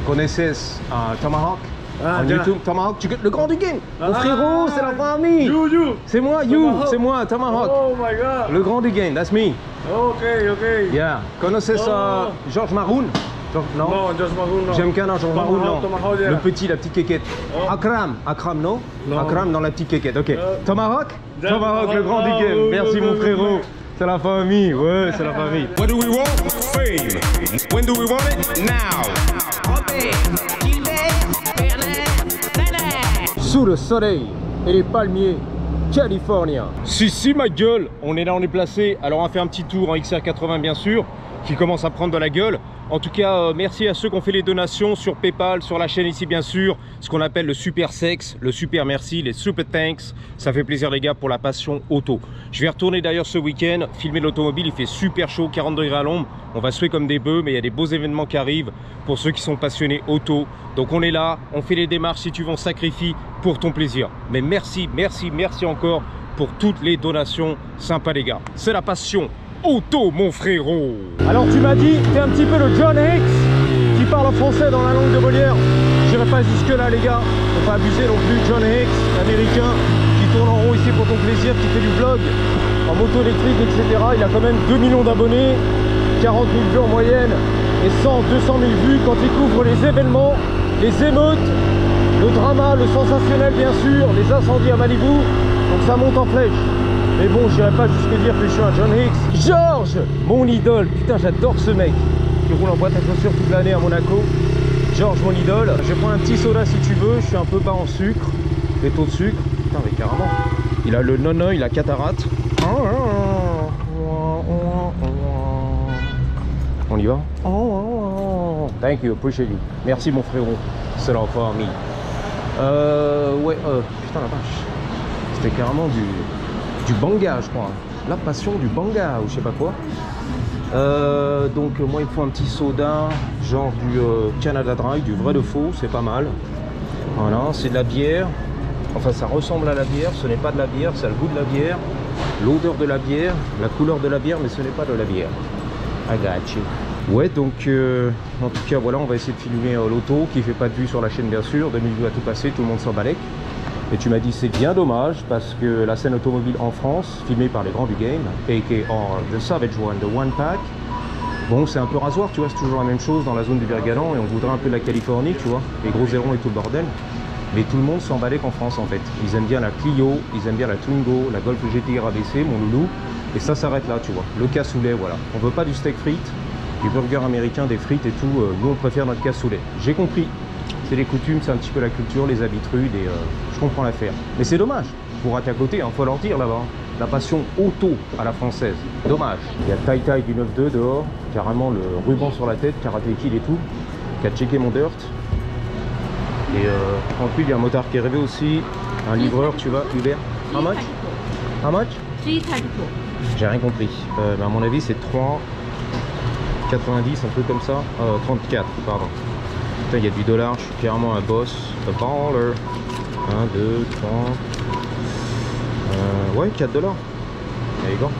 Connaissez Tomahawk en yeah. YouTube, Tomahawk, le grand du game. Mon frérot, c'est la famille. C'est moi, c'est moi, Tomahawk. Oh my god. Le grand du game, that's me. Ok. Yeah. Connaissez George Maroon? Non, George Maroon, non. J'aime qu'un George Maroon, non. Yeah. Le petit, la petite quéquette. Oh. Akram, non? Akram dans la petite quéquette, ok. Tomahawk, le grand du game. Merci mon frérot. C'est la famille, ouais, c'est la famille. What do we want? Fame. When do we want it? Now. Sous le soleil et les palmiers californiens. Si, ma gueule, on est là, on est placé. Alors on va faire un petit tour en XR80 bien sûr, qui commence à prendre de la gueule. En tout cas, merci à ceux qui ont fait les donations sur PayPal, sur la chaîne ici bien sûr, ce qu'on appelle le super sexe, le super merci, les super thanks. Ça fait plaisir les gars pour la passion auto. Je vais retourner d'ailleurs ce week-end, filmer l'automobile, il fait super chaud, 40 degrés à l'ombre. On va suer comme des bœufs, mais il y a des beaux événements qui arrivent pour ceux qui sont passionnés auto. Donc on est là, on fait les démarches si tu veux, on sacrifie pour ton plaisir. Mais merci encore pour toutes les donations sympas les gars. C'est la passion auto mon frérot. Alors tu m'as dit t'es un petit peu le John Hicks qui parle en français dans la langue de Molière. J'irai pas jusque là les gars, faut pas abuser non plus. John Hicks, américain, qui tourne en rond ici pour ton plaisir, qui fait du vlog en moto électrique etc. Il a quand même 2 millions d'abonnés, 40 000 vues en moyenne et 100, 200 000 vues quand il couvre les événements, les émeutes, le drama, le sensationnel bien sûr, les incendies à Malibu. Donc ça monte en flèche. Mais bon, j'irai pas jusque dire que je suis un John Hicks. George, mon idole. Putain, j'adore ce mec qui roule en boîte à chaussures toute l'année à Monaco. George, mon idole. Je vais prendre un petit soda si tu veux. Je suis un peu bas en sucre. Les taux de sucre. Putain, mais carrément. Il a le non-non, il a cataracte. On y va? Thank you, appreciate you. Merci mon frérot. C'est la famille. Putain la vache. C'était carrément du banga je crois, la passion du banga ou je sais pas quoi. Donc moi il me faut un petit soda genre du Canada Dry, du vrai de faux, c'est pas mal. Voilà, c'est de la bière, enfin ça ressemble à la bière, ce n'est pas de la bière, ça a le goût de la bière, l'odeur de la bière, la couleur de la bière, mais ce n'est pas de la bière. I got you. Ouais, donc en tout cas voilà, on va essayer de filmer l'auto qui fait pas de vue sur la chaîne bien sûr, 2000 vues à tout passer, tout le monde s'en balèque. Et tu m'as dit c'est bien dommage parce que la scène automobile en France, filmée par les grands du game, aka The Savage One, The One Pack, bon c'est un peu rasoir, tu vois, c'est toujours la même chose dans la zone du Bergalan et on voudrait un peu de la Californie, tu vois, les gros ailerons et tout le bordel. Mais tout le monde s'en balèque en France en fait. Ils aiment bien la Clio, ils aiment bien la Twingo, la Golf GTI ABC, mon loulou. Et ça s'arrête là, tu vois, le cassoulet, voilà. On veut pas du steak frites, du burger américain, des frites et tout, nous on préfère notre cassoulet. J'ai compris. C'est les coutumes, c'est un petit peu la culture, les habitudes et je comprends l'affaire. Mais c'est dommage, pour rater à côté, hein, faut leur dire là-bas. La passion auto à la française, dommage. Il y a Tai Tai du 9.2 dehors, carrément le ruban sur la tête, Karate Kid et tout, qui a checké mon dirt. Et ensuite il y a un motard qui est rêvé aussi, un livreur, tu vois, Uber. How much? How much? 334. J'ai rien compris, mais à mon avis c'est 3,90, un truc comme ça, 34 pardon. Putain, il y a du dollar, je suis clairement un boss, un baller. 1, 2, 3. Ouais, 4 $. Allez, go.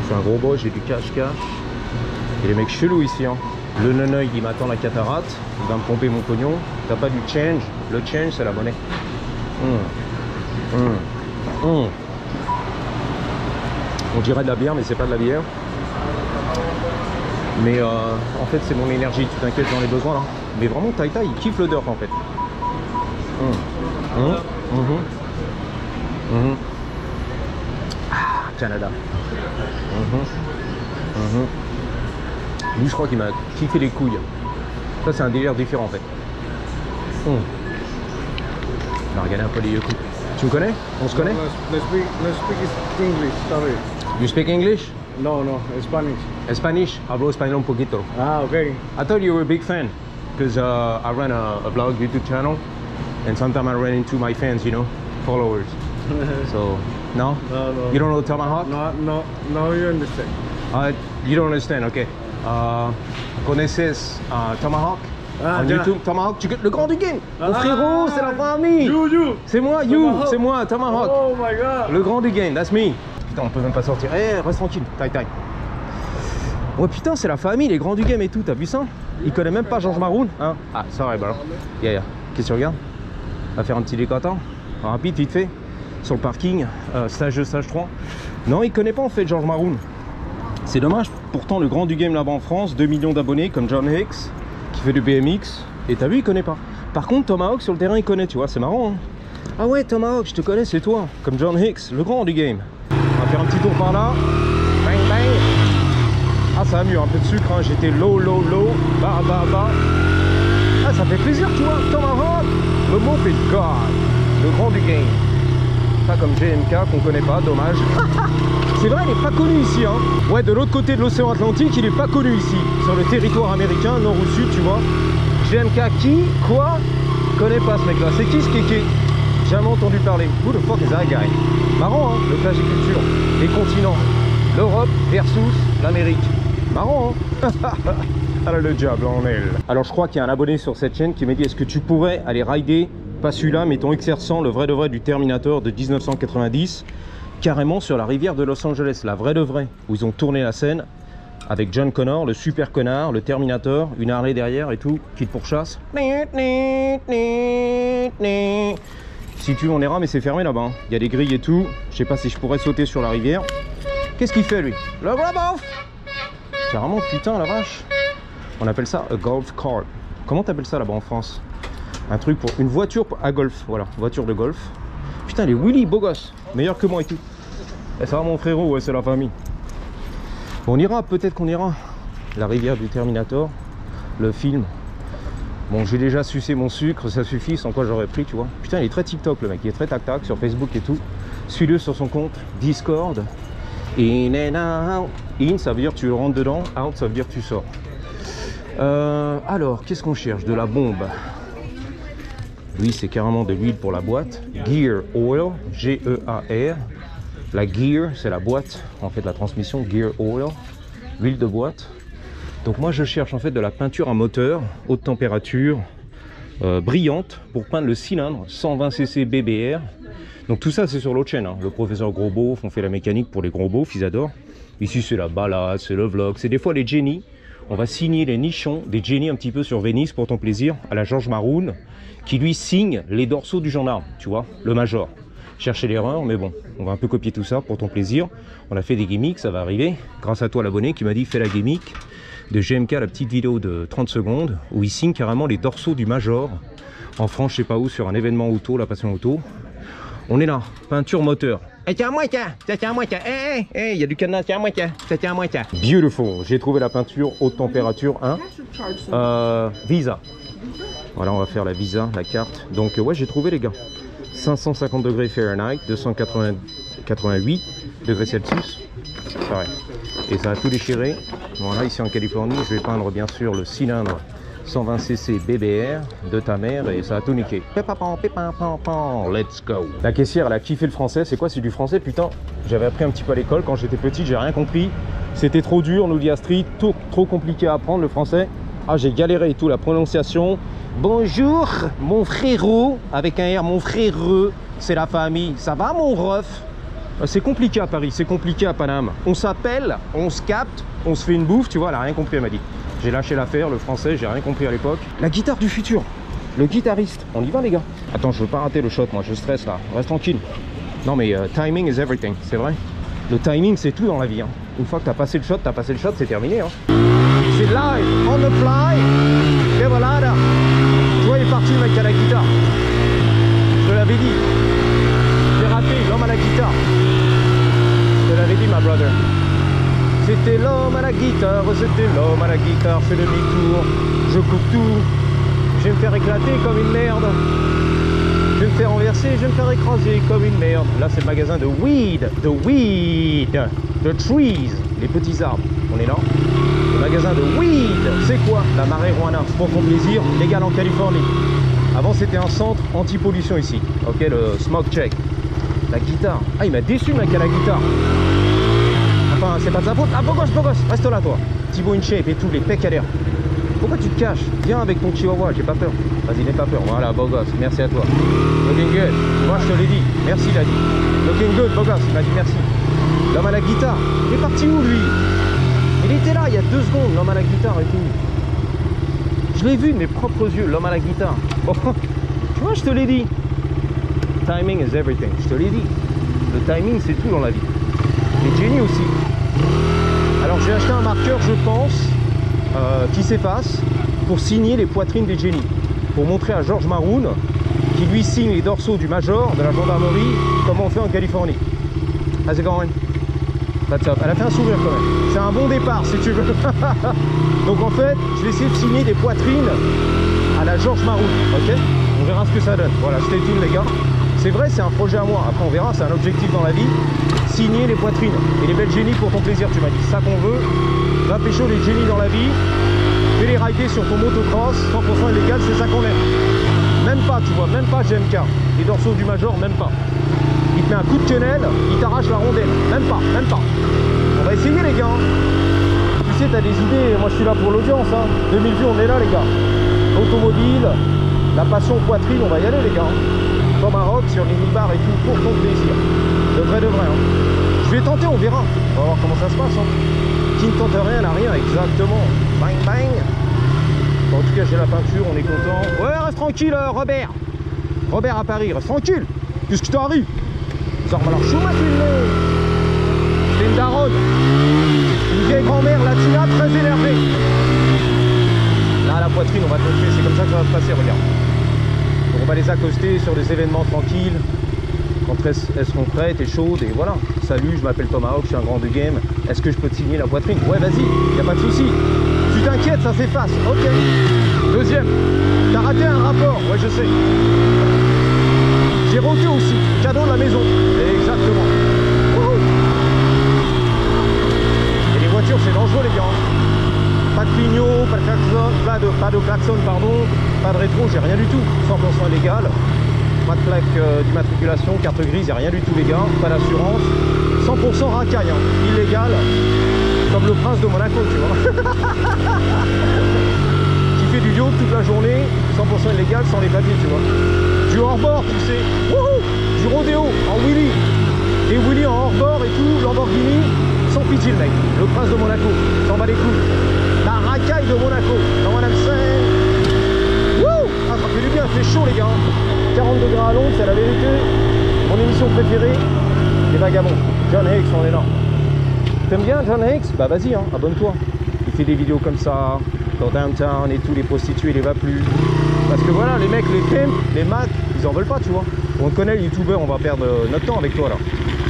Je suis un gros boss, j'ai du cash. Et les mecs chelous ici, hein. Le nonoï, il m'attend la cataracte, il va me pomper mon pognon. T'as pas du change? Le change, c'est la monnaie. On dirait de la bière, mais c'est pas de la bière. Mais en fait, c'est mon énergie, tu t'inquiètes, j'en ai besoin là. Mais vraiment, Tai Tai, il kiffe le dirt en fait. Ah, Canada. Lui, je crois qu'il m'a kiffé les couilles. Ça, c'est un délire différent en fait. On va regarder un peu les yeux. Tu me connais? On se connaît? Let's speak English, sorry. You speak English? No, Spanish. Spanish? Hablo español un poquito. Ah, okay. I thought you were a big fan because I run a blog YouTube channel and sometimes I run into my fans, you know, followers. So, no? No. You don't know Tomahawk? No, you understand. You don't understand, okay. Connaissez Tomahawk en YouTube? Tomahawk, le grand du game. Mon frérot, c'est la famille. C'est moi, c'est moi, Tomahawk. Oh my god. Le grand du game, that's me. Putain, on peut même pas sortir. Eh, reste tranquille, Tai Tai. Ouais, putain, c'est la famille, les grands du game et tout, t'as vu ça? Il connaît même pas George Maroon, hein? Ah, sorry, bro. Yeah. Qu'est-ce que tu regardes? On va faire un petit décotant. Rapide, vite fait. Sur le parking, stage 2, stage 3. Non, il connaît pas en fait George Maroon. C'est dommage. Pourtant, le grand du game là-bas en France, 2 millions d'abonnés comme John Hicks, qui fait du BMX. Et t'as vu, il connaît pas. Par contre, Tomahawk sur le terrain, il connaît, tu vois, c'est marrant. Hein? Ah ouais, Tomahawk, je te connais, c'est toi. Comme John Hicks, le grand du game. On va faire un petit tour par là. Bang, bang. Ah, ça va mieux, un peu de sucre, hein. J'étais low, bas. Ah, ça fait plaisir, tu vois. Tomahawk, le mot fait God, le grand du game. Pas comme GMK qu'on connaît pas, dommage. C'est vrai, il n'est pas connu ici, hein. Ouais, de l'autre côté de l'océan Atlantique, il n'est pas connu ici. Sur le territoire américain, nord ou sud, tu vois. GMK qui? Quoi? Connais pas ce mec-là. C'est qui ce kéké? Jamais entendu parler. Who the fuck is that guy? Marrant, hein, le plage et culture. Les continents. L'Europe versus l'Amérique. Marrant, hein. Alors le diable en elle. Alors je crois qu'il y a un abonné sur cette chaîne qui m'a dit est-ce que tu pourrais aller rider, pas celui-là, mais ton XR100, le vrai de vrai du Terminator de 1990, carrément sur la rivière de Los Angeles, la vraie de vraie, où ils ont tourné la scène avec John Connor, le super connard, le Terminator, une Harley derrière et tout, qui te pourchasse. Si tu veux, on ira, mais c'est fermé là-bas. Il y a des grilles et tout. Je sais pas si je pourrais sauter sur la rivière. Qu'est-ce qu'il fait lui? Le grab-off! Carrément, putain, la vache. On appelle ça un golf cart. Comment t'appelles ça là-bas en France? Un truc pour une voiture à golf. Voilà, voiture de golf. Putain, les Willy, beau gosse. Meilleur que moi et tout. Et ça va mon frérot, ouais, c'est la famille. On ira, peut-être qu'on ira. La rivière du Terminator, le film. Bon, j'ai déjà sucé mon sucre, ça suffit, sans quoi j'aurais pris, tu vois. Putain, il est très TikTok le mec, il est très tac-tac sur Facebook et tout. Suis-le sur son compte Discord. In and out. In, ça veut dire tu rentres dedans. Out, ça veut dire tu sors. Alors, qu'est-ce qu'on cherche? De la bombe. Lui, c'est carrément de l'huile pour la boîte. Gear Oil, G-E-A-R. La gear, c'est la boîte, en fait, la transmission. Gear Oil, l'huile de boîte. Donc moi, je cherche en fait de la peinture à moteur, haute température, brillante, pour peindre le cylindre, 120 cc BBR. Donc tout ça, c'est sur l'autre chaîne. Hein. Le professeur Gros Beauf, on fait la mécanique pour les gros beaufs, ils adorent. Ici, c'est la balade, c'est le vlog, c'est des fois les Jenny. On va signer les nichons des Jenny un petit peu sur Venise pour ton plaisir, à la George Maroon, qui lui signe les dorsaux du gendarme, tu vois, le major. Chercher l'erreur, mais bon, on va un peu copier tout ça pour ton plaisir. On a fait des gimmicks, ça va arriver. Grâce à toi l'abonné qui m'a dit fais la gimmick de GMK, la petite vidéo de 30 secondes, où il signe carrément les dorsaux du major. En France, je sais pas où, sur un événement auto, la passion auto. On est là, peinture moteur. Eh, tiens à moi, tiens, tiens à moi, tiens, il y a du cadenas, tiens à moi, tiens, tiens à moi, tiens. Beautiful, j'ai trouvé la peinture haute température 1. Visa. Voilà, on va faire la Visa, la carte. Donc, ouais, j'ai trouvé les gars. 550 degrés Fahrenheit, 288 degrés Celsius. Pareil. Et ça a tout déchiré. Voilà, ici en Californie, je vais peindre bien sûr le cylindre 120 cc BBR de ta mère et ça a tout niqué. Let's go. La caissière, elle a kiffé le français. C'est quoi? C'est du français, putain. J'avais appris un petit peu à l'école quand j'étais petit, j'ai rien compris. C'était trop dur, nous dit Astrid, trop compliqué à apprendre le français. Ah, j'ai galéré et tout, la prononciation. Bonjour, mon frérot, avec un R, mon fréreux, c'est la famille. Ça va, mon ref? C'est compliqué à Paris, c'est compliqué à Paname. On s'appelle, on se capte, on se fait une bouffe, tu vois, elle a rien compris, elle m'a dit. J'ai lâché l'affaire, le français, j'ai rien compris à l'époque. La guitare du futur, le guitariste. On y va, les gars? Attends, je veux pas rater le shot, moi, je stresse là. Reste tranquille. Non, mais timing is everything, c'est vrai. Le timing, c'est tout dans la vie. Hein. Une fois que t'as passé le shot, c'est terminé. Hein. C'est live, on the fly. Et voilà, là. Tu vois, il est parti, le mec, à la guitare. Je te l'avais dit. J'ai raté, l'homme à la guitare. Je te l'avais dit, ma brother. C'était l'homme à la guitare, c'était l'homme à la guitare. Fais demi-tour, je coupe tout. Je vais me faire éclater comme une merde. Je vais me faire renverser, je vais me faire écraser comme une merde. Là, c'est le magasin de weed, the trees, les petits arbres. On est là. Le magasin de weed, c'est quoi? La marijuana, pour ton plaisir, légal en Californie. Avant, c'était un centre anti-pollution ici. Ok, le smoke check. La guitare. Ah, il m'a déçu, mec, à la guitare. Enfin, c'est pas de sa faute. Ah, beau gosse, reste là, toi. Thibaut in shape et tout, les pecs à l'air. Pourquoi tu te caches? Viens avec ton chihuahua, j'ai pas peur. Vas-y, n'aie pas peur. Voilà, beau gosse, merci à toi. Looking good. Moi, je te l'ai dit. Merci, il a dit. Looking good, beau gosse, il m'a dit merci. L'homme à la guitare. Il est parti où, lui? Il était là, il y a 2 secondes, l'homme à la guitare et tout. Je l'ai vu de mes propres yeux, l'homme à la guitare. Bon, tu vois, je te l'ai dit. Timing is everything. Je te l'ai dit. Le timing, c'est tout dans la vie. Et Jenny aussi. Alors, j'ai acheté un marqueur, je pense, qui s'efface pour signer les poitrines des Jenny. Pour montrer à George Maroon, qui lui signe les dorsaux du major de la gendarmerie, comment on fait en Californie. How's it going? That's up. Elle a fait un sourire quand même. C'est un bon départ si tu veux. Donc en fait, je vais essayer de signer des poitrines à la George Maroon. Ok? On verra ce que ça donne. Voilà, stay tuned les gars. C'est vrai, c'est un projet à moi. Après on verra, c'est un objectif dans la vie. Signer les poitrines. Et les belles génies pour ton plaisir, tu m'as dit. C'est ça qu'on veut. Va pécho les génies dans la vie. Fais les rider sur ton motocross. 100% illégal, c'est ça qu'on aime. Même pas, tu vois, même pas GMK. Les dorsaux du major, même pas. Il te met un coup de quenelle, il t'arrache la rondelle. Même pas, même pas. On va essayer les gars. Tu sais, t'as des idées, moi je suis là pour l'audience. 2000 vues, on est là les gars. Automobile, la passion poitrine, on va y aller les gars. Tomahawk sur les mini-bars et tout, pour ton plaisir. De vrai, hein. Je vais tenter, on verra. On va voir comment ça se passe. Qui ne tente rien n'a rien, exactement. Bang bang. Bon, en tout cas, j'ai la peinture, on est content. Ouais, reste tranquille, Robert. Robert à Paris, reste tranquille. Qu'est-ce qui t'arrive? Zormalar Chouma, c'est une daronne. Une vieille grand-mère latina très énervée. Là, la poitrine, on va te montrer, c'est comme ça que ça va se passer, regarde. Donc, on va les accoster sur des événements tranquilles. Quand elles seront prêtes et chaudes, et voilà. Salut, je m'appelle Tomahawk, je suis un grand de game. Est-ce que je peux te signer la poitrine? Ouais, vas-y, y a pas de souci. Tu t'inquiètes, ça s'efface. Ok. Deuxième, t'as raté un rapport. Ouais, je sais. J'ai roté aussi. Cadeau de la maison. Exactement. Wouhou. Et les voitures, c'est dangereux, les gars. Pas de clignot, pas de klaxon, pas de klaxon, pardon. Pas de rétro, j'ai rien du tout. 100% légal. Pas de plaque d'immatriculation, carte grise, y a rien du tout, les gars. Pas d'assurance. 100% racaille, illégal. Comme le prince de Monaco, tu vois. Qui fait du yacht toute la journée, 100% illégal, sans les papiers, tu vois. Du hors-bord, tu sais. Wouhou. Du rodéo en Willy. Et Willy en hors-bord et tout, Lamborghini, sans pitié le mec. Le prince de Monaco, s'en bat les couilles. La racaille de Monaco. Dans Madame Saint. Wouh. Ah, ça fait du bien, il fait chaud, les gars. 40 degrés à Londres, c'est la vérité. Mon émission préférée, les vagabonds. John Hicks, on est là. T'aimes bien John Hicks? Bah vas-y, abonne-toi. Il fait des vidéos comme ça, dans Downtown et tout, les prostituées, les va plus. Parce que voilà, les mecs, les pimps, les macs, ils en veulent pas, tu vois. On te connaît, les youtubeurs, on va perdre notre temps avec toi là.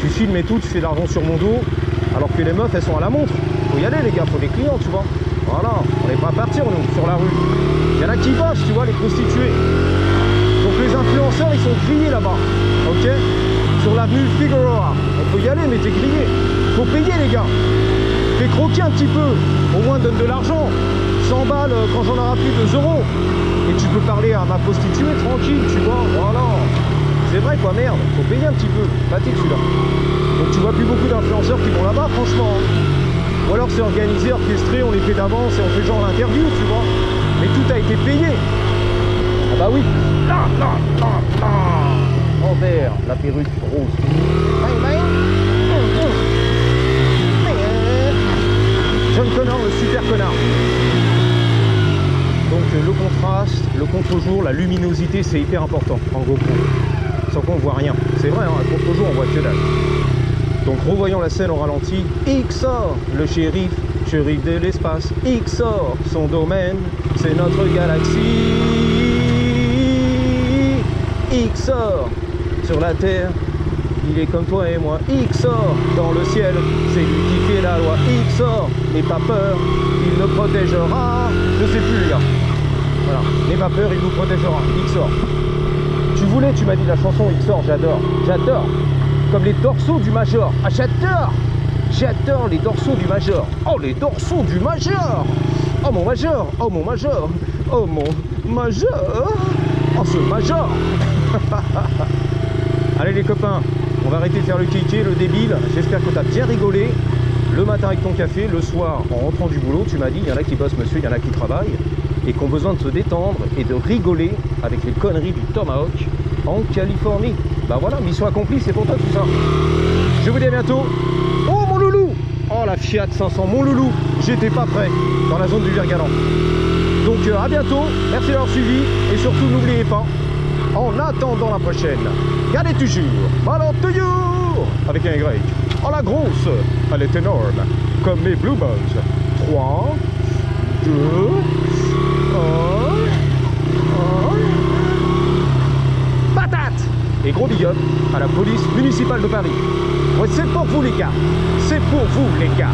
Tu filmes et tout, tu fais de l'argent sur mon dos, alors que les meufs, elles sont à la montre. Faut y aller les gars, faut des clients, tu vois. Voilà, on n'est pas à partir nous, sur la rue. Il y en a qui bossent, tu vois, les prostituées. Donc les influenceurs, ils sont grillés là-bas, ok? Sur l'avenue Figueroa. On peut y aller, mais t'es grillé. Faut payer les gars. Fais croquer un petit peu. Au moins donne de l'argent. 100 balles quand j'en aurai plus 2 euros. Et tu peux parler à ma prostituée tranquille, tu vois. Voilà. C'est vrai quoi, merde. Faut payer un petit peu. Fatigue celui-là. Donc tu vois plus beaucoup d'influenceurs qui vont là-bas, franchement. Ou alors c'est organisé, orchestré, on les fait d'avance et on fait genre l'interview, tu vois. Mais tout a été payé. Ah bah oui. Là. En vert, la perruque rose. Bang, bang. John Connor, le super connard. Donc le contraste, le contre-jour, la luminosité, c'est hyper important en GoPro. Sans qu'on voit rien. C'est vrai, à contre-jour, on voit que dalle. Donc revoyons la scène au ralenti. Ixor, le shérif de l'espace. Ixor, son domaine, c'est notre galaxie. Ixor, sur la terre, il est comme toi et moi. Ixor, dans le ciel, c'est lui qui fait la loi. Ixor, n'aie pas peur, il nous protégera. Je sais plus les gars. Voilà, n'aie pas peur, il nous protégera. Ixor. Tu m'as dit la chanson Ixor, j'adore. Comme les dorsaux du major. Ah, j'adore les dorsaux du major. Oh, les dorsaux du major. Oh mon major, oh mon major, oh mon major. Oh ce major. Allez les copains, on va arrêter de faire le kéké, le débile. J'espère que tu as bien rigolé. Le matin avec ton café, le soir en rentrant du boulot, tu m'as dit, il y en a qui bossent monsieur, il y en a qui travaillent et qui ont besoin de se détendre et de rigoler avec les conneries du Tomahawk en Californie. Bah voilà, mission accomplie, c'est pour toi tout ça. Je vous dis à bientôt. Oh mon loulou. Oh la Fiat 500, mon loulou. J'étais pas prêt dans la zone du Vergalan. Donc Donc à bientôt, merci d'avoir suivi et surtout n'oubliez pas, en attendant la prochaine, gardez toujours ballon toujours avec un Y. Oh la grosse, elle est énorme, comme mes Blue Balls. 3, 2, 1, patate. Et gros big up à la police municipale de Paris. Ouais, c'est pour vous les gars, c'est pour vous les gars.